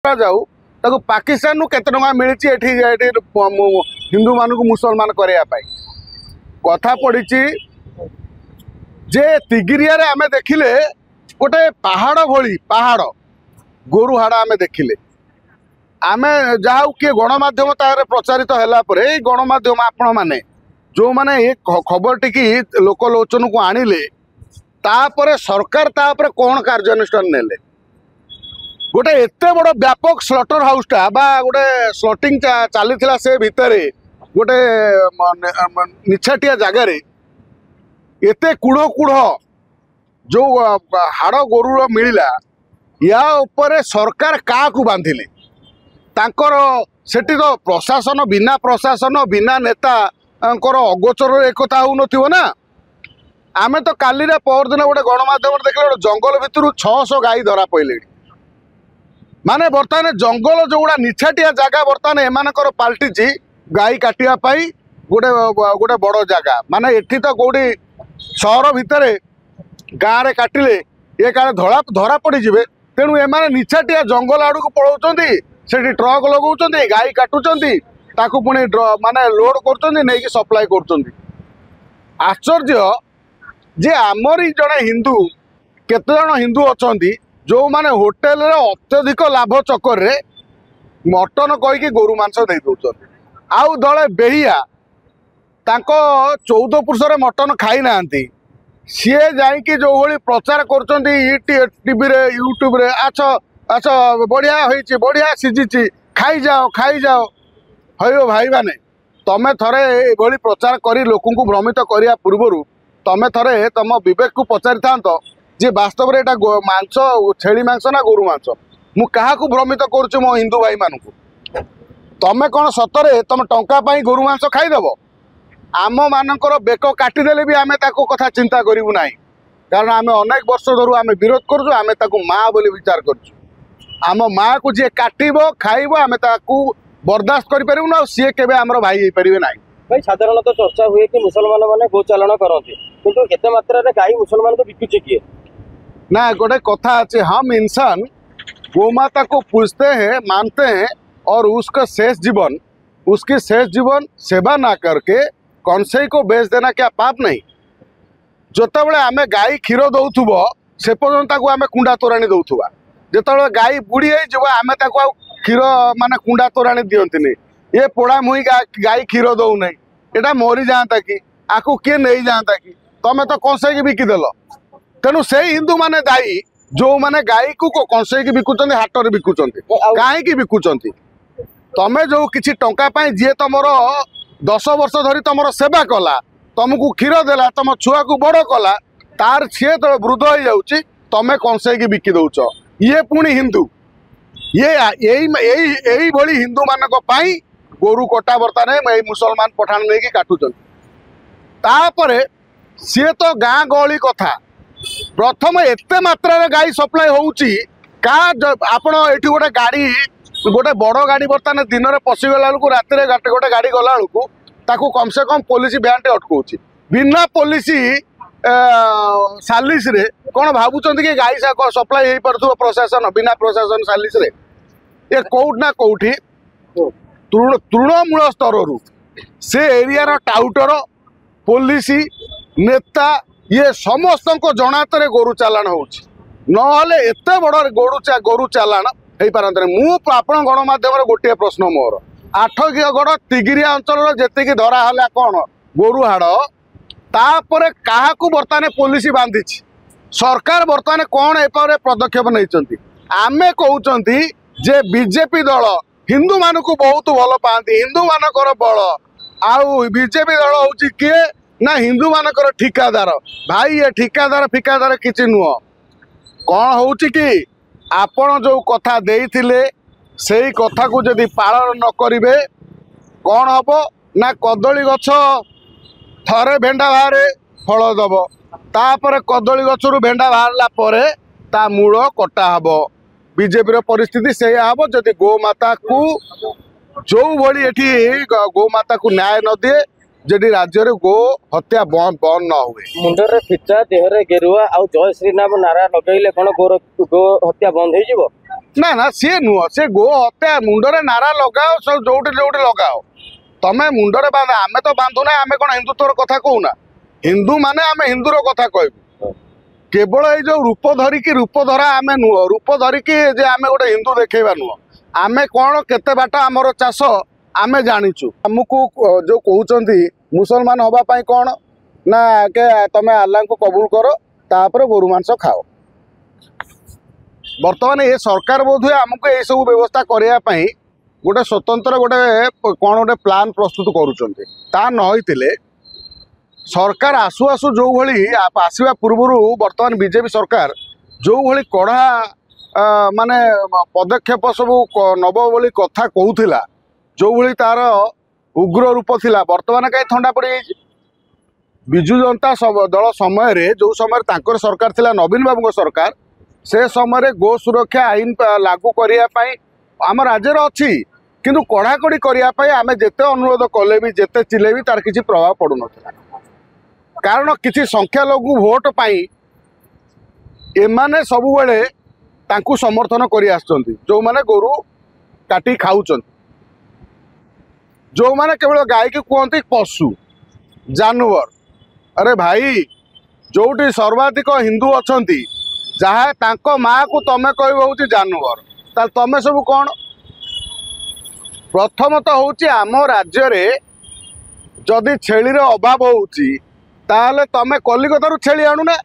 जाऊ ताको पाकिस्तान केते टंका मिली हिंदू मान मुसलमान करने कथा पड़ी जे तिगिरिया आम देखिले गोटे पहाड़ भली पहाड़ गोरु हाड़ आम देखिले आम जहाँ किए गणमाध्यम तार प्रचारित है गणमाध्यम आपण मैंने जो मैंने ये खबर टी लोकलोचन को आणिले तापर सरकार तापर कौन कार्यानुष्ठान नेले गोटे एते बड़ व्यापक स्लटर हाउसटा बा गोटे स्लटिंग चली से भितर गोटे निछाटिया जगार एते कूड़ कूड़ जो हाड़ गोरु मिलला या उपरे सरकार क्या बांधिले तांकर सेठी तो प्रशासन बिना नेता अगोचर एक हो ना आम तो काली परदिन गोटे गणमाध्यम देखले गोटे जंगल भितर 600 गाई धरा पड़े माने बर्तमान जंगल जो गुड़ा निछाटिया जगह बर्तमान एमानकर पलटि गाई काटापी गोटे गोटे बड़ जगह माने एठी तो कौटी सहर भितर गाँव में काटिले ये काले धरा पड़े तेणु एमाने निछाटिया जंगल आड़ को पलाउंट से ट्रक लगाउं गाई काटुंट ताकू पुणी माने लोड कर सप्लाई कर आश्चर्य जे आमरी जड़े हिंदू केते जन हिंदू अच्छा जो माने होटेल रे अत्यधिक लाभ चक्कर रे मटन कहीकि गोरु मांस दे दौरान आउ दले बेहिया तांको 14 पुरुषर मटन खाई ना सी जाकि जो भाई प्रचार करटीवी रे यूट्यूब रे अच्छा अच्छा बढ़िया सीझी खाई जाओ हयो भाई माने तमें थरे ये प्रचार करी लोक भ्रमित करने पूर्वर तमें थरे तुम विवेक को पचारि था जे वास्तव में मांस छेली मांस ना गोरु मांस मु क्या भ्रमित करुच्ची मो हिंदू भाई मान तमें कौन सतरे तुम टंका पाई गोरु मांस खाईदेव आम मानकर बेक काटिदेले भी आम कथा चिंता करूँ ना कारण आम अनेक वर्ष धरू आम विरोध करुँ आम माँ बोली विचार करुँ आम माँ को जी काटब खाइब आम बर्दाश्त करें ना सी के भाई हो पारे ना भाई साधारणतः चर्चा हुए कि मुसलमान मैंने गोचालन करते किंतु केते मात्रा रे गाई मुसलमान को बिकुचे किए ना गोटे कथा अच्छे हम इंसान गोमाता को पूजते हैं मानते हैं और उसका शेष जीवन सेवा ना करके कंसई को बेच देना क्या पाप नहीं जोते बड़े आम गाई क्षीर दौथुब से पर्यंत आम कुंडा तोराणी दौथुबा जो गाई बुढ़ी आम क्षीर माने कुंडा तोराणी दियंतिनी ये पोड़ा मुही गाई क्षीर दौ नहीं एटा मरी जाता कि आकु किए नहीं जाता कि तमें तो कंसई बिकिदेल तेणु से हिंदू माने दायी जो माने गाई को कंसई बिकुचंती हाटर बिकुचंती कहीं बिकुचंती तमें जो किसी टंका पाई जी तुम 10 वर्ष धरी तुम सेवा कला तुमको क्षीर देला तुम छुआ को बड़ कला तार सी तो वृद्ध हो जाऊँगी तमें कंसई बिकी दौच ये पुणी हिंदू यही भली हिंदू मानक पाई गोरु कटा बर्तमान मुसलमान पठान नहीं काटुचंती तापर सी तो गाँ गहली कथा प्रथम एते मात्रा गाई सप्लाई होउची का आपण एठी गोटे गाड़ी गोटे बड़ गाड़ी बर्तमान दिन में पशिगला बेलू रात गोटे गाड़ी गला बेलू ताकू कम से कम पुलिस भ्यान टे अटकाउची बिना पुलिस सालिस रे कौन भावुं कि गाई सप्लाई हो पार प्रशासन बिना प्रशासन सालिस रे ये कौटना कौटी तृणमूल स्तर से एरिया टाउटर पुलिस नेता ये समस्त जनात गोरु चालाण होते बड़ गोरु चालाण हो पारत नहीं आपण गणमाध्यम गोटे प्रश्न मोर 8गड़ तिगिरिया अंचल जी धराला कौन गोरु हाड़ तापर क्या बर्तमान पुलिस बांधी सरकार बर्तमान कौन एपर पदक्षेप नहीं आमे कहते जे बीजेपी दल हिंदू मान को बहुत भल पाती हिंदू मानकर बल आउ बीजेपी दल हूँ किए ना हिंदू मानकर ठिकादार भाई ये ठिकादार फिकादार किसी नुह कौन हो कि आपण जो कथा देइथिले सेही कथा को जदि पालन न करिवे कौन हम ना कदली गछ थरे भेंडा बाहरे फल दब तापर कदली गछरु भेंडा बाहरला परे ता मूल कटा हब बीजेपी परिस्थिति से हम जदि गोमाता को जो भली एठी गोमाता को न्याय न दिए जदि राज्य रे गो हत्या बंद न हुए मुंडरे फिचा देहरे गेरुआ आउ जय श्री नाम नारा लगैले कोन गो हत्या बंद हो जिवो ना ना सी नुह सी गो हत्या मुंडरे नारा लगाओ सब जोटी जोटी लगाओ तमें मुंडरे बांध आम तो बांधुना आम कौन हिंदुत्वर कथा कहूना हिंदू माने आम हिंदूर कथा कहबू केवल ये जो रूप धरिकी रूप धरा आम नुह रूप धरिकी जे आम गोटे हिंदू देखा नुह आम कौन केते बाट आमर चाष आम जाचु आमको जो कहते मुसलमान हवापाई कौन ना के तमें अल्लाह को कबूल करो तापर गोरु मांस खाओ बर्तमान ये सरकार बोध हुए आमको ये सब व्यवस्था करने गोटे स्वतंत्र गोटे कौन गोटे प्लान प्रस्तुत करुँचा नई सरकार आसु आसु जो भली आसवा पूर्व बर्तमान बीजेपी सरकार जो भली कड़ा माने पदक्षेप सब नब बोली कथा कहूला जो भली तार उग्र रूप थिला बर्तमान कहीं थंडा पड़ जाइए विजु जनता दल समय जो समय तांकर सरकार थिला नवीन बाबू सरकार से समय गो सुरक्षा आईन लागू करने आम राज्य अच्छी किंतु कड़ाकड़ी करने आम जिते अनुरोध कले भी जिते चिले भी तार किसी प्रभाव पड़ू ना कारण किसी संख्यालघु भोट पाई एमाने सब बेले तांकु समर्थन करी आछंती जो माने गोरु काटी खाउछंती जो माने केवल गाय की कहते पशु जानवर अरे भाई जोटी सर्वाधिक हिंदू अछंती जहाँ तांको माँ को तमें कह जानवर ताल तमें सब कौन प्रथमतः हूँ आम राज्य रे जदि छेलीर अभाव होउची ताले तमें कलिकतारू छेली आणुना